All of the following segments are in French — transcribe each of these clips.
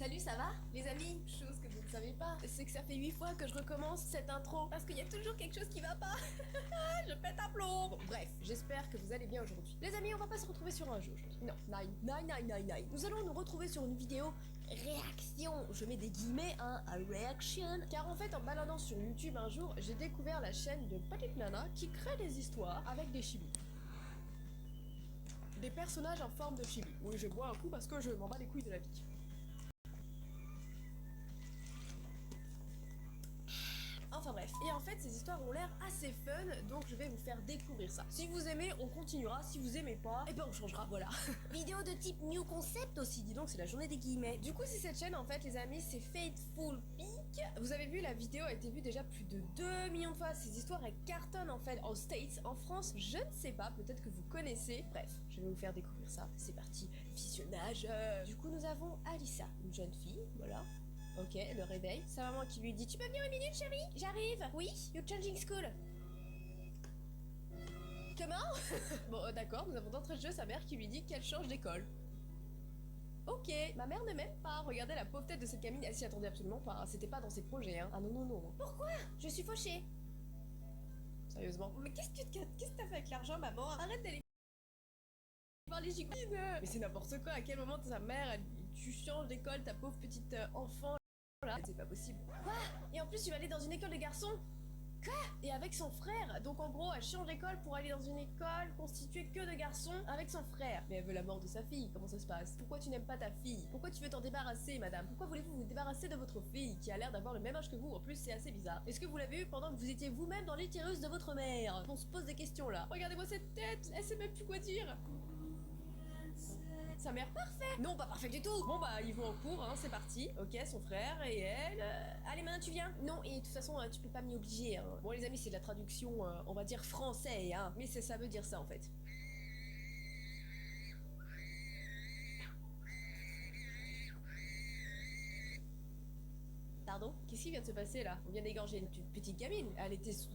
Salut, ça va? Les amis, chose que vous ne savez pas, c'est que ça fait 8 fois que je recommence cette intro parce qu'il y a toujours quelque chose qui va pas. Je pète un plomb. Bon, bref, j'espère que vous allez bien aujourd'hui. Les amis, on va pas se retrouver sur un jeu aujourd'hui. Non, nine. Nous allons nous retrouver sur une vidéo réaction. Je mets des guillemets, hein, à reaction. Car en fait, en baladant sur YouTube un jour, j'ai découvert la chaîne de Petite Nana qui crée des histoires avec des chibis. Des personnages en forme de chibi. Oui, je bois un coup parce que je m'en bats les couilles de la vie. Enfin bref, et en fait ces histoires ont l'air assez fun, donc je vais vous faire découvrir ça. Si vous aimez, on continuera, si vous aimez pas, et ben on changera, voilà. Vidéo de type new concept aussi, dis donc c'est la journée des guillemets. Du coup c'est cette chaîne en fait les amis, c'est Fateful Peak. Vous avez vu, la vidéo a été vue déjà plus de 2 millions de fois, ces histoires elles cartonnent en fait en States, en France, je ne sais pas, peut-être que vous connaissez. Bref, je vais vous faire découvrir ça, c'est parti, visionnage. Du coup nous avons Alyssa, une jeune fille, voilà. Ok, le réveil. Sa maman qui lui dit: tu peux venir une minute, chérie? J'arrive. Oui, you're changing school. Comment? Bon, d'accord, nous avons d'entrée de jeu sa mère qui lui dit qu'elle change d'école. Ok, ma mère ne m'aime pas. Regardez la pauvre tête de cette gamine, elle s'y attendait absolument pas. C'était pas dans ses projets, hein. Ah non. Pourquoi? Je suis fauchée. Sérieusement. Mais qu'est-ce que t'as fait avec l'argent, maman? Arrête d'aller voir les gigouines. Mais c'est n'importe quoi. À quel moment ta mère, tu changes d'école, ta pauvre petite enfant? Là, c'est pas possible. Quoi? Et en plus, tu vas aller dans une école de garçons? Quoi? Et avec son frère? Donc en gros, elle change d'école pour aller dans une école constituée que de garçons avec son frère. Mais elle veut la mort de sa fille, comment ça se passe? Pourquoi tu n'aimes pas ta fille? Pourquoi tu veux t'en débarrasser, madame? Pourquoi voulez-vous vous débarrasser de votre fille qui a l'air d'avoir le même âge que vous? En plus, c'est assez bizarre. Est-ce que vous l'avez eu pendant que vous étiez vous-même dans l'utérus de votre mère? On se pose des questions là. Regardez-moi cette tête, elle sait même plus quoi dire. Sa mère parfait. Non, pas parfait du tout. Bon bah ils vont en cours, hein, c'est parti. Ok, son frère et elle. Allez maintenant tu viens. Non, et de toute façon tu peux pas m'y obliger, hein. Bon les amis, c'est de la traduction, on va dire français, hein. Mais ça veut dire ça en fait. Pardon? Qu'est-ce qui vient de se passer là? On vient d'égorger une petite gamine. Elle était sous...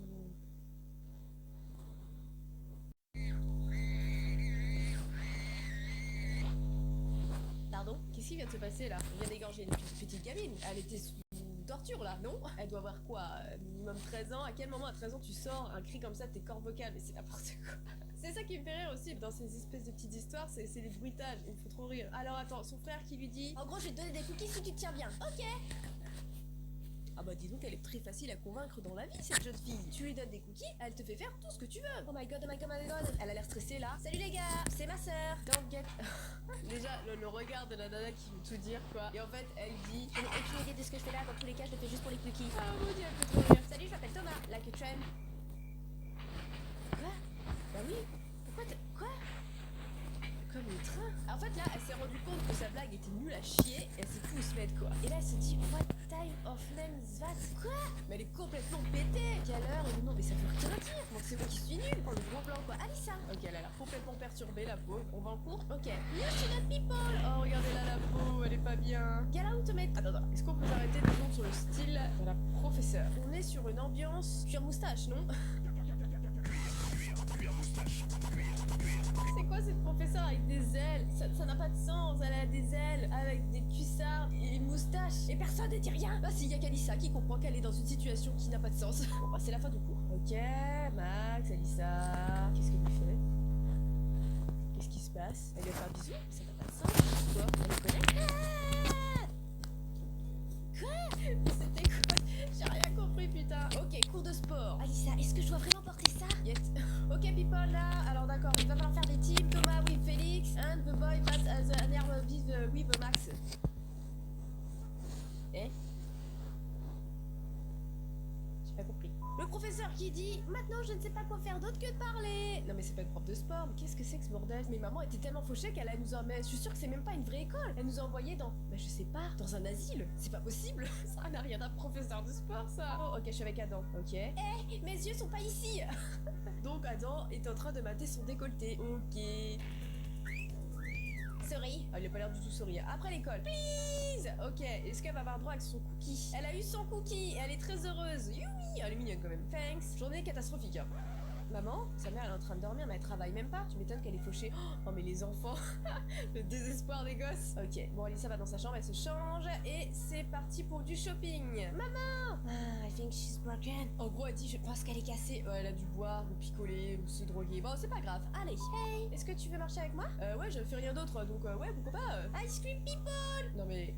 Pardon? Qu'est-ce qui vient de se passer là? On vient d'égorger une petite gamine. Elle était sous torture là, non? Elle doit avoir quoi? Minimum 13 ans? À quel moment à 13 ans tu sors un cri comme ça de tes cordes vocales? Mais c'est n'importe quoi. C'est ça qui me fait rire aussi dans ces espèces de petites histoires, c'est les bruitages, il me faut trop rire. Alors attends, son frère qui lui dit: en gros je vais te donner des cookies si tu te tiens bien. Ok. Ah bah dis donc, elle est très facile à convaincre dans la vie cette jeune fille. Tu lui donnes des cookies, elle te fait faire tout ce que tu veux. Oh my god. Elle a l'air stressée là. Salut les gars, c'est ma sœur. Don't get... Déjà le regard de la nana qui veut tout dire quoi. Et en fait elle dit: je n'ai aucune idée de ce que je fais là, dans tous les cas je le fais juste pour les cookies. Ah mon dieu, elle fait trop rire. Salut, je m'appelle Thomas, like a trend. Quoi? Bah oui. Pourquoi quoi? Comme le train. En fait là elle s'est rendue compte que sa blague était nulle à chier et elle s'est fout se mettre quoi. Et là elle se dit: what type of name is that? Quoi? Mais elle est complètement pétée. Quelle heure? Non mais ça veut rien dire. Donc c'est moi qui suis nulle. Oh le gros blanc quoi. Alyssa. Ok, elle a l'air complètement perturbée la pauvre. On va en cours? Ok. New student people. Oh regardez là la peau, elle est pas bien. Get out to meet. Attends. Est-ce qu'on peut s'arrêter 2 secondes sur le style de la professeure? On est sur une ambiance cuir moustache, non? C'est quoi cette professeure avec des ailes? Ça n'a pas de sens, elle a des ailes avec des cuissards et une moustache. Et personne ne dit rien. Bah si, y a qu'Alyssa qui comprend qu'elle est dans une situation qui n'a pas de sens. Bon bah c'est la fin du cours. Ok, Max, Alyssa... Qu'est-ce qu'elle lui fait? Qu'est-ce qui se passe? Elle lui a fait un bisou? Ça n'a pas de sens. Quoi? Elle le connaît? Quoi? C'était quoi? J'ai rien compris putain. Ok, cours de sport. Alyssa, est-ce que je dois vraiment porter ça? Yes. Ok people là, alors d'accord, il va falloir faire des teams. Thomas with Félix and the boy that has an arm with Max. Eh? J'ai pas compris. Le professeur qui dit: maintenant je ne sais pas quoi faire d'autre que de parler. Non mais c'est pas une prof de sport, mais qu'est-ce que c'est que ce bordel? Mais maman était tellement fauchée qu'elle allait nous en mettre. Je suis sûre que c'est même pas une vraie école. Elle nous a envoyés dans... Bah je sais pas, dans un asile. C'est pas possible. Ça n'a rien d'un professeur de sport ça. Oh ok, je suis avec Adam. Ok. Eh, mes yeux sont pas ici. Donc Adam est en train de mater son décolleté. Ok. Sorry. Ah, il a pas l'air du tout sourire. Après l'école. Please. Ok, est-ce qu'elle va avoir droit avec son cookie? Elle a eu son cookie et elle est très heureuse. Oui, elle est mignonne quand même. Thanks. Journée catastrophique. Maman, sa mère elle est en train de dormir mais elle travaille même pas. Tu m'étonnes qu'elle est fauchée. Oh mais les enfants, le désespoir des gosses. Ok, bon Alissa va dans sa chambre, elle se change et c'est parti pour du shopping. Maman, I think she's broken. En gros elle dit je pense qu'elle est cassée. Ouais, elle a dû boire ou picoler ou se droguer. Bon c'est pas grave. Allez, hey, est-ce que tu veux marcher avec moi? Ouais, je fais rien d'autre donc ouais pourquoi pas. Ice cream people. Non mais...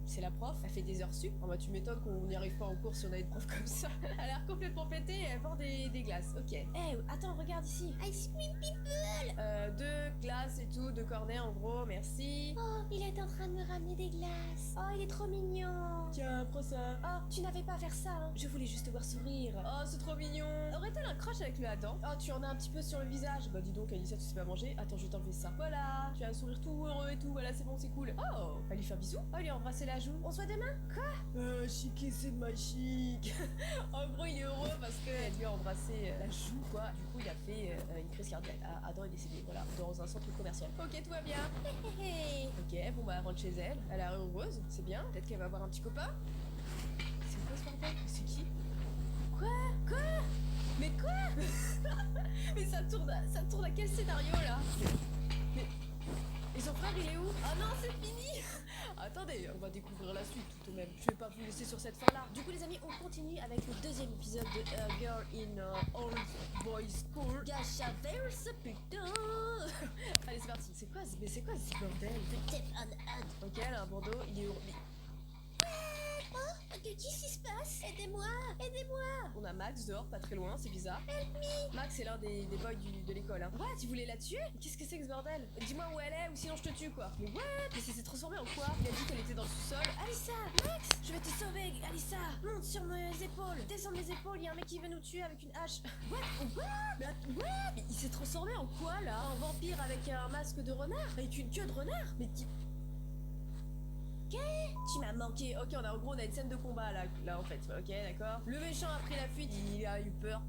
C'est la prof, elle fait des heures sup. Oh bah tu m'étonnes qu'on n'y arrive pas en cours si on a une prof comme ça. Elle a l'air complètement pétée et elle vend des glaces. Ok. Eh, attends, regarde ici. Ice cream people. 2 glaces et tout, 2 cornets en gros, merci. Oh, il est en train de me ramener des glaces. Oh, il est trop mignon. Tiens, prends ça. Oh, tu n'avais pas à faire ça, hein. Je voulais juste te voir sourire. Oh, c'est trop mignon. Aurait-elle un crush avec le Adam? Oh, tu en as un petit peu sur le visage. Bah dis donc, Alissa, tu sais pas manger. Attends, je vais t'enlever ça. Voilà, tu as un sourire tout heureux et tout. Voilà, c'est bon, c'est cool. Oh, elle lui fait un bisou. Oh, elle lui a embrassé la joue. On se voit demain? Quoi? Chiqué, c'est ma chic. En gros, il est heureux parce qu'elle lui a embrassé la joue, quoi. Du coup, il a fait une crise cardiaque. Adam est décédé, voilà, dans un centre commercial. Ok, tout va bien. Ok, bon, bah, elle rentre chez elle. Elle a l'air heureuse, c'est bien. Peut-être qu'elle va avoir un petit copain. C'est quoi ce bordel? C'est qui? Quoi? Mais quoi? Mais ça tourne à quel scénario, là? Mais... Et son frère, il est où? Ah non, c'est fini. Attendez, on va découvrir la suite tout de même. Je vais pas vous laisser sur cette fin-là. Du coup, les amis, on continue avec le deuxième épisode de A Girl in Old Boys School. Gacha verse putain. Allez, c'est parti. C'est quoi ce bordel? Ok, elle a un bandeau, il est urbain. Qu'est-ce qui se passe? Aidez-moi! On a Max dehors, pas très loin, c'est bizarre. Help me! Max c'est l'un des boys de l'école. Hein. What? Tu voulais la tuer? Qu'est-ce que c'est que ce bordel? Dis-moi où elle est ou sinon je te tue quoi. Mais what? Mais c'est s'est transformé en quoi? Il a dit qu'elle était dans le sous-sol. Alissa! Max! Je vais te sauver, Alissa! Monte sur mes épaules! Descends mes épaules, il y a un mec qui veut nous tuer avec une hache. What? Mais il s'est transformé en quoi là? Un vampire avec un masque de renard? Avec une queue de renard? Mais tu m'as manqué. Ok, en gros on a une scène de combat là en fait. Ok, d'accord. Le méchant a pris la fuite, il a eu peur.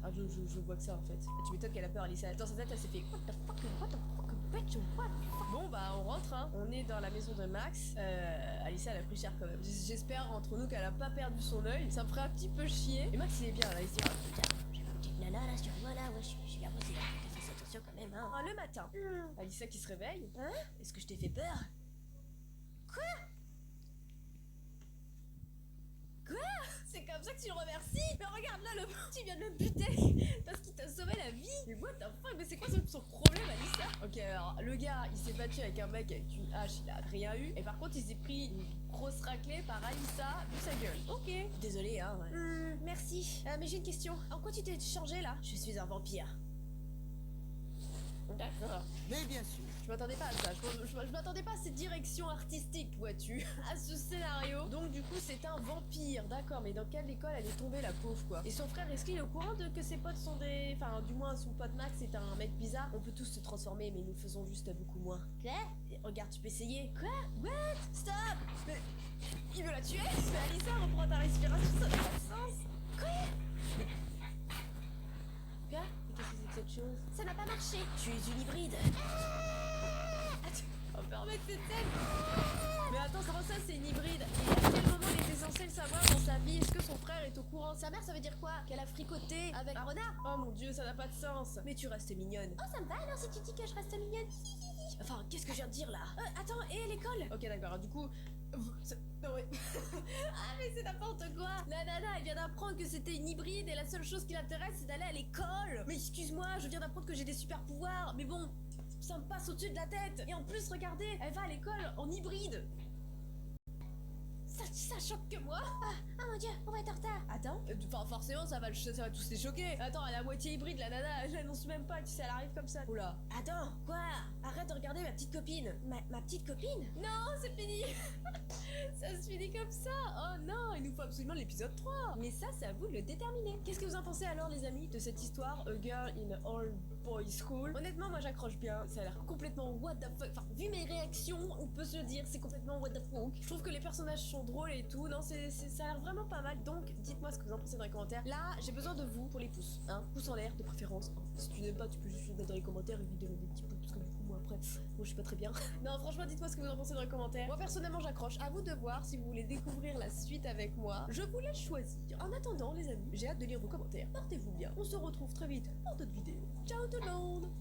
Ah je vois que ça en fait. Tu m'étonnes qu'elle a peur, Alissa. Dans sa tête elle s'est fait what the fuck bitch, what the fuck. Bon bah on rentre hein. On est dans la maison de Max. Alissa elle a pris cher quand même. J'espère entre nous qu'elle a pas perdu son œil. Ça me ferait un petit peu chier. Et Max il est bien là, il se dit j'ai ma petite nana là sur moi là, ouais je suis bien posée là. Fais attention quand même hein. Le matin. Alissa qui se réveille. Hein? Est-ce que je t'ai fait peur? Quoi? C'est comme ça que tu le remercies? Mais regarde là, tu viens de le buter parce qu'il t'a sauvé la vie. Mais what the fuck? Mais c'est quoi son problème, Alissa? Ok, alors le gars, il s'est battu avec un mec avec une hache, il a rien eu. Et par contre, il s'est pris une grosse raclée par Alissa, vu sa gueule. Ok. Désolée, hein. Ouais. Merci. Mais j'ai une question. En quoi tu t'es changé là? Je suis un vampire. D'accord. Mais bien sûr. Je m'attendais pas à ça, je m'attendais pas à cette direction artistique, vois-tu, à ce scénario. Donc du coup c'est un vampire, d'accord, mais dans quelle école elle est tombée la pauvre quoi? Et son frère, est-ce qu'il est au courant de que ses potes sont des... Enfin du moins son pote Max est un mec bizarre. On peut tous se transformer mais nous faisons juste beaucoup moins. Quoi? Regarde, tu peux essayer. Quoi? What? Stop! Mais... Il veut la tuer? Mais Alissa, reprends ta respiration, ça n'a pas de sens. Quoi? Quoi? Qu'est-ce que c'est que cette chose? Ça n'a pas marché. Tu es une hybride. On peut remettre cette scène. Mais attends, comment ça c'est une hybride? Et à quel moment il était censé le savoir dans sa vie? Est-ce que son frère est au courant? Sa mère ça veut dire quoi? Qu'elle a fricoté avec un renard? Oh mon dieu, ça n'a pas de sens. Mais tu restes mignonne. Oh ça me va alors si tu dis que je reste mignonne. Enfin, qu'est-ce que je viens de dire là? Attends, et l'école? Ok d'accord, du coup... Non ouais. Ah mais c'est n'importe quoi. La nana elle vient d'apprendre que c'était une hybride et la seule chose qui l'intéresse c'est d'aller à l'école. Mais excuse-moi, je viens d'apprendre que j'ai des super pouvoirs. Mais bon, ça me passe au-dessus de la tête. Et en plus regardez, elle va à l'école en hybride. Ça choque que moi. Ah mon dieu, on va être en retard. Attends, enfin forcément ça va tous les choquer. Attends, elle est à moitié hybride la nana, elle l'annonce même pas, tu sais, elle arrive comme ça. Oula. Attends, quoi? Arrête de regarder ma petite copine. Ma petite copine? Non, c'est fini. Ça se finit comme ça. Oh non, il nous faut absolument l'épisode 3. Mais ça, c'est à vous de le déterminer. Qu'est-ce que vous en pensez alors les amis de cette histoire A Girl in Old Boys School? Honnêtement, moi j'accroche bien. Ça a l'air complètement what the fuck. Enfin, vu mes réactions, on peut se le dire, c'est complètement what the fuck. Je trouve que les personnages sont drôles et tout. Non, ça a l'air vraiment pas mal. Donc, dites-moi ce que vous en pensez dans les commentaires. Là, j'ai besoin de vous pour les pouces. Hein, pouces en l'air de préférence. Si tu n'aimes pas, tu peux juste le mettre dans les commentaires et lui donner des petits pouces. parce que du coup, moi après, moi je suis pas très bien. Non, franchement, dites-moi ce que vous en pensez dans les commentaires. Moi personnellement, j'accroche. À vous de voir si vous voulez découvrir la suite avec moi. Je vous laisse choisir. En attendant, les amis, j'ai hâte de lire vos commentaires. Portez-vous bien. On se retrouve très vite pour d'autres vidéos. Ciao tout le monde!